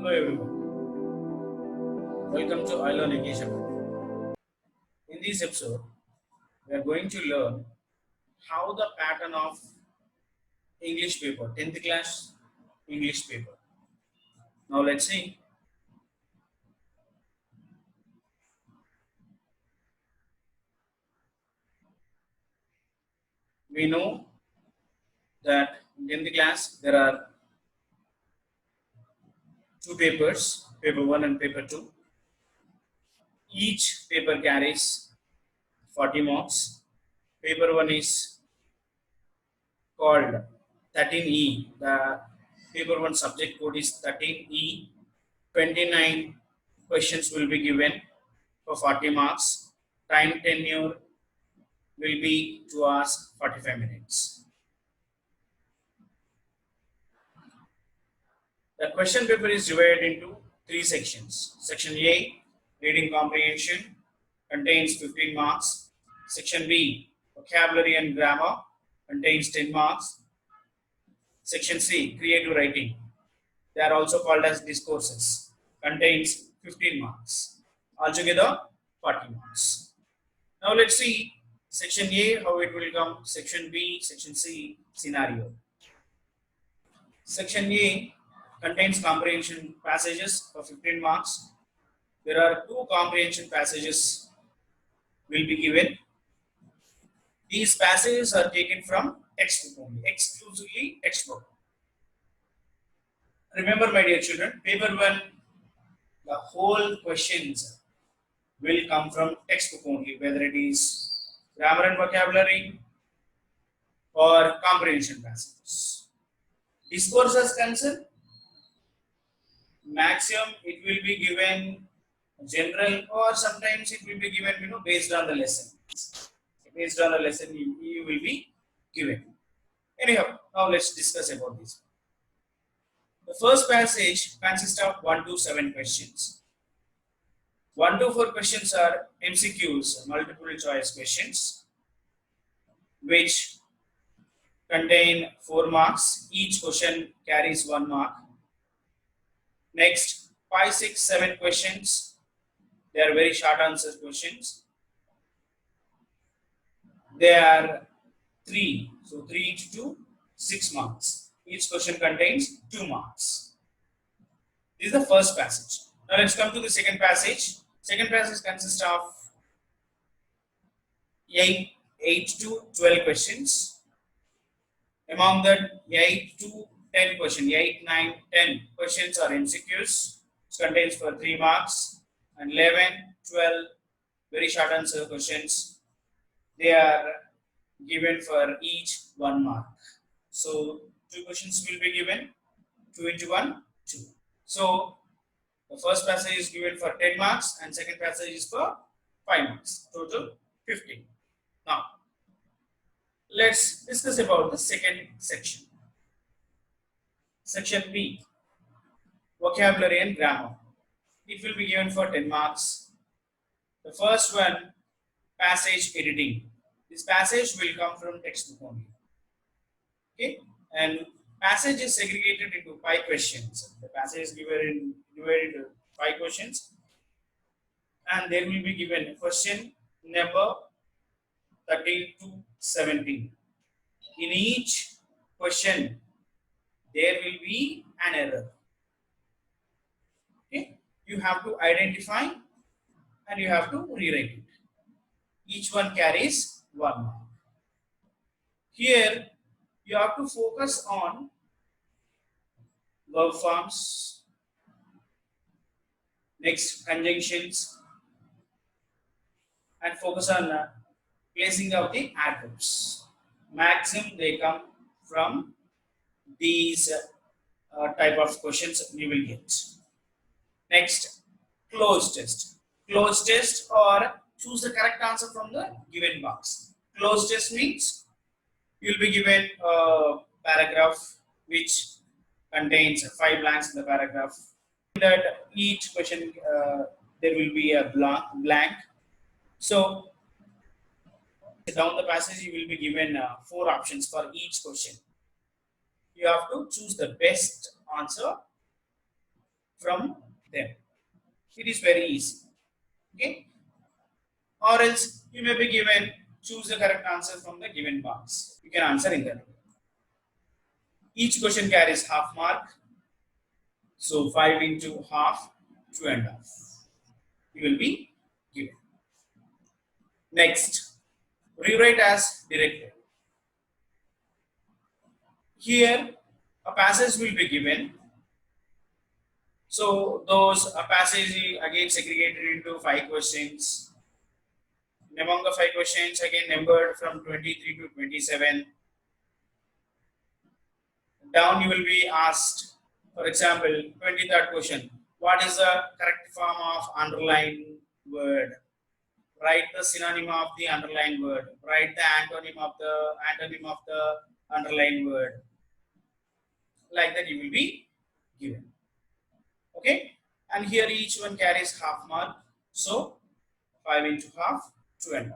Hello everyone, welcome to iLearn Education. In this episode, we are going to learn how the pattern of English paper, 10th class English paper. Now let's see. We know that in 10th class there are two papers, paper 1 and paper 2. Each paper carries 40 marks. Paper 1 is called 13E. The paper 1 subject code is 13E. 29 questions will be given for 40 marks. Time tenure will be 2 hours 45 minutes. The question paper is divided into 3 sections. Section A, reading comprehension, contains 15 marks. Section B, vocabulary and grammar, contains 10 marks. Section C, creative writing. They are also called as discourses, contains 15 marks. Altogether, 40 marks. Now let's see section A, how it will come, section B, section C, scenario. Section A contains comprehension passages for 15 marks. There are 2 comprehension passages will be given. These passages are taken from textbook only, exclusively textbook. Remember, my dear children, paper 1, the whole questions will come from textbook only, whether it is grammar and vocabulary or comprehension passages. Discourses concerned, maximum it will be given general, or sometimes it will be given based on the lesson. Based on the lesson you will be given. Anyhow, now let's discuss about this. The first passage consists of 1 to 7 questions. 1 to 4 questions are MCQs, multiple choice questions, which contain 4 marks. Each question carries 1 mark. Next, 5, 6, 7 questions. They are very short answer questions. They are 3. So 3 into 2, 6 marks. Each question contains 2 marks. This is the first passage. Now let's come to the second passage. Second passage consists of 8 to 12 questions. Among that, 8 to 10 questions, 8, 9, 10 questions are MCQs, which contains for 3 marks, and 11, 12 very short answer questions. They are given for each 1 mark. So 2 questions will be given, 2 into 1, 2. So the first passage is given for 10 marks and second passage is for 5 marks, total 15. Now, let's discuss about the second section. Section B, vocabulary and grammar. It will be given for 10 marks. The first one, passage editing. This passage will come from textbook only. Okay, and passage is segregated into 5 questions. The passage is divided into 5 questions, and there will be given a question number 13 to 17. In each question, there will be an error. Okay, you have to identify and you have to rewrite it. Each one carries 1 mark. Here, you have to focus on verb forms, next conjunctions, and focus on placing of the adverbs. Maximum they come from these type of questions you will get. Next, cloze test. Cloze test, or choose the correct answer from the given box. Cloze test means you will be given a paragraph which contains 5 blanks in the paragraph. That each question there will be a blank. So down the passage you will be given 4 options for each question. You have to choose the best answer from them. It is very easy. Okay. Or else you may be given choose the correct answer from the given box. You can answer in that way. Each question carries half mark. So 5 into half, 2.5. You will be given. Next, rewrite as directed. Here, a passage will be given. So those passage again segregated into 5 questions. Among the 5 questions, again numbered from 23 to 27. Down you will be asked, for example, 23rd question. What is the correct form of underlined word? Write the synonym of the underlined word. Write the antonym of the underlined word. Like that you will be given. Okay? And here each one carries half mark. So 5 into half, 2.5.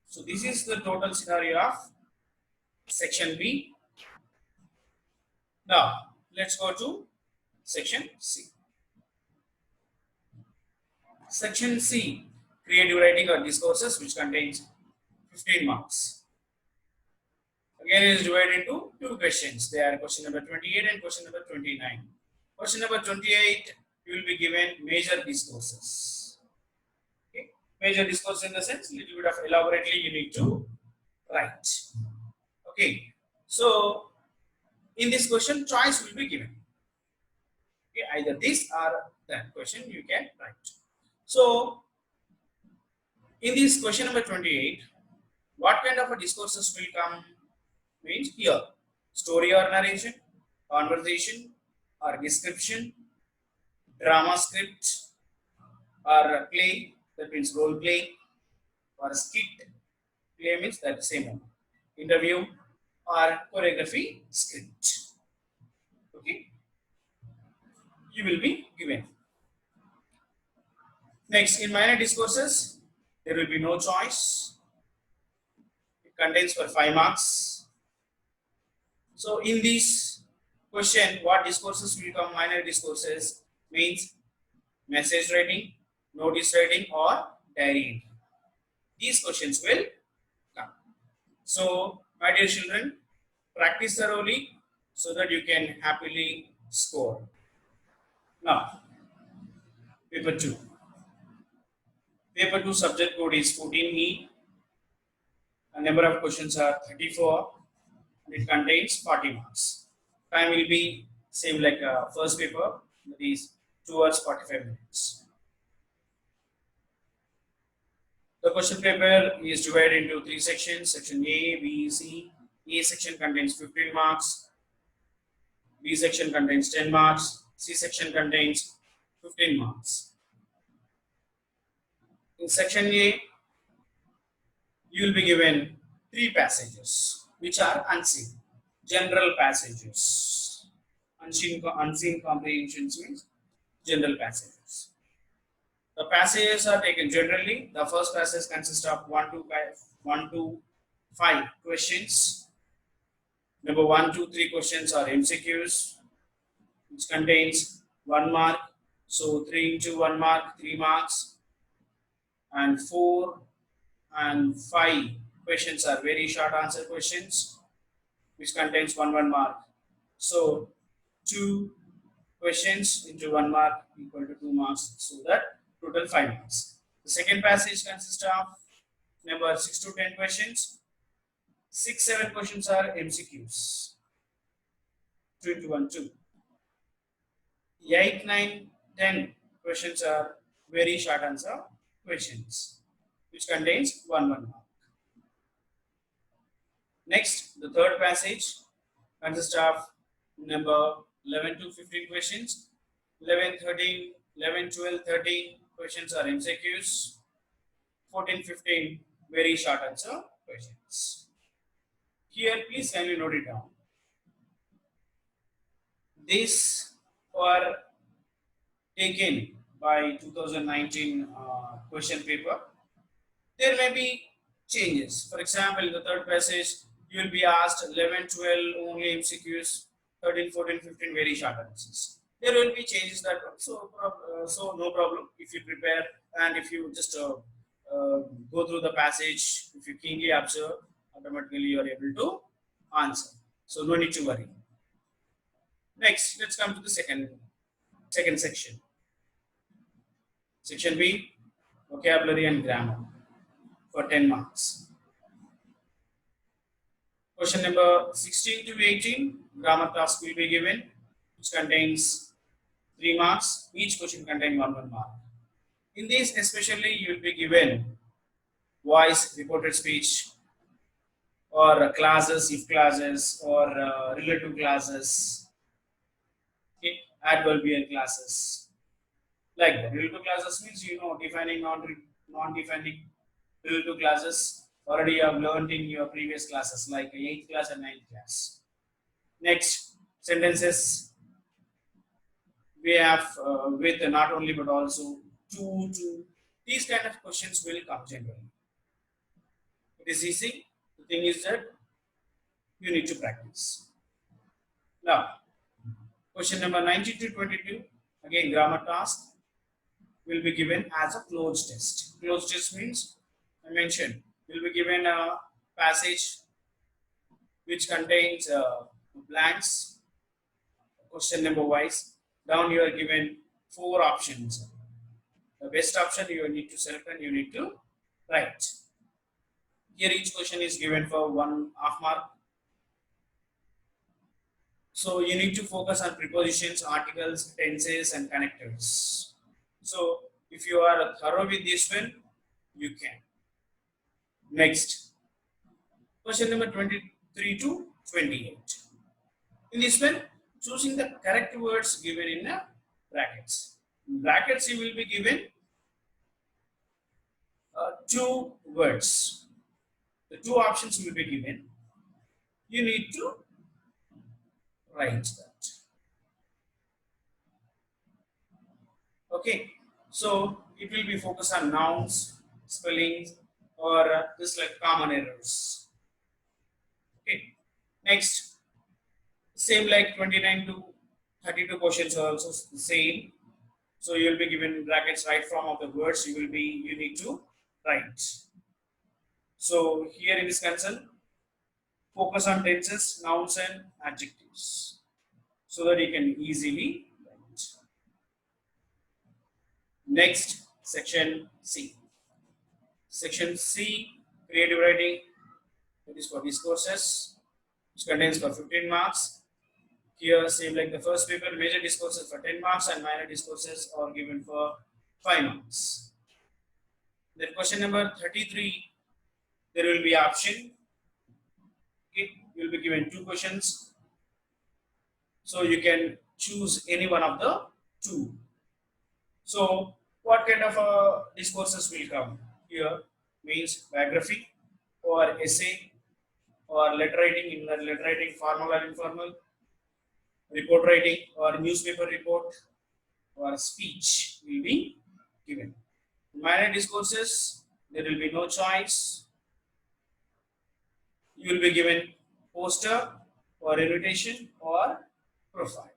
So this is the total scenario of section B. Now let's go to section C. Section C, creative writing or discourses, which contains 15 marks. Again, it is divided into 2 questions. They are question number 28 and question number 29. Question number 28, you will be given major discourses. Okay. Major discourse in the sense, little bit of elaborately you need to write. Okay. So, in this question, choice will be given. Okay. Either this or that question you can write. So, in this question number 28, what kind of a discourses will come? Means here, story or narration, conversation or description, drama script or play, that means role play, or skit, play means that same one, interview or choreography script. Okay, you will be given. Next, in minor discourses, there will be no choice. It contains for 5 marks. So in this question, what discourses will come? Minor discourses means message writing, notice writing, or diary. These questions will come. So, my dear children, practice thoroughly so that you can happily score. Now, paper 2. Paper 2 subject code is 14E. The number of questions are 34. It contains 40 marks. Time will be same like first paper, that is 2 hours 45 minutes. The question paper is divided into 3 sections. Section A, B, C. A section contains 15 marks. B section contains 10 marks. C section contains 15 marks. In section A, you will be given 3 passages which are unseen, general passages. Unseen comprehensions means general passages. The passages are taken generally. The first passage consists of 1 to 5 questions. Number 1, 2, 3 questions are MCQs, which contains 1 mark. So 3 into 1 mark, 3 marks. And 4 and 5 questions are very short answer questions, which contains 1 mark. So 2 questions into 1 mark equal to 2 marks. So that total 5 marks. The second passage consists of number 6 to 10 questions. 6, 7 questions are MCQs. 2 into 1, 2. 8, 9, 10 questions are very short answer questions, which contains 1 mark. Next, the third passage consists of number 11 to 15 questions. 11, 13, 11, 12, 13 questions are MCQs. 14, 15 very short answer questions. Here, please kindly note it down. These were taken by 2019 question paper. There may be changes. For example, in the third passage, you will be asked 11, 12 only MCQs, 13, 14, 15 very short answers. there will be changes that one. So no problem if you prepare and if you just go through the passage, if you keenly observe, automatically you are able to answer. So no need to worry. Next, let's come to the second section. Section B, vocabulary and grammar for 10 marks. Question number 16 to 18, grammar task will be given, which contains 3 marks. Each question contains 1 mark. In this, especially, you will be given voice, reported speech, or classes, if classes, or relative classes, okay, adverbial classes. Like that. Relative classes means defining non-defining relative classes. Already you have learned in your previous classes, like 8th class and 9th class. Next, sentences. We have with not only but also to. These kind of questions will come generally. It is easy. The thing is that you need to practice. Now, question number 19 to 22, again grammar task will be given as a closed test. Closed test means, I mentioned, will be given a passage which contains blanks, question number wise. Down you are given 4 options. The best option you need to select and you need to write. Here each question is given for 1 half mark. So you need to focus on prepositions, articles, tenses, and connectors. So if you are thorough with this one, you can. Next, question number 23 to 28. In this one, choosing the correct words given in brackets. In brackets, you will be given 2 words. The 2 options will be given. You need to write that. Okay, so it will be focused on nouns, spellings, or just like common errors. Okay, next, same like 29 to 32 questions are also the same. So you will be given brackets right from of the words you need to write. So here in this concern, focus on tenses, nouns, and adjectives, so that you can easily write. Next, section C. Section C, creative writing. That is for discourses, which contains for 15 marks. Here, same like the first paper, major discourses for 10 marks and minor discourses are given for 5 marks. Then question number 33, there will be option. Okay, you will be given 2 questions. So you can choose any one of the 2. So what kind of discourses will come here? Means biography or essay or letter writing, letter writing, formal or informal, report writing or newspaper report or speech will be given. Minor discourses, there will be no choice. You will be given poster or invitation or profile.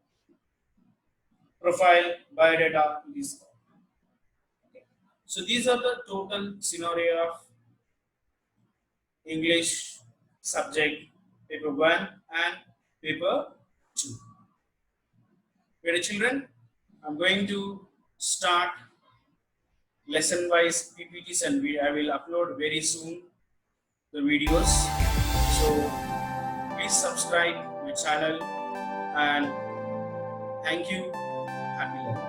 Profile, biodata, this. Okay. So these are the total scenario of English subject paper 1 and paper 2. Dear children, I'm going to start lesson wise PPTs and I will upload very soon the videos. So please subscribe my channel and thank you. Happy learning.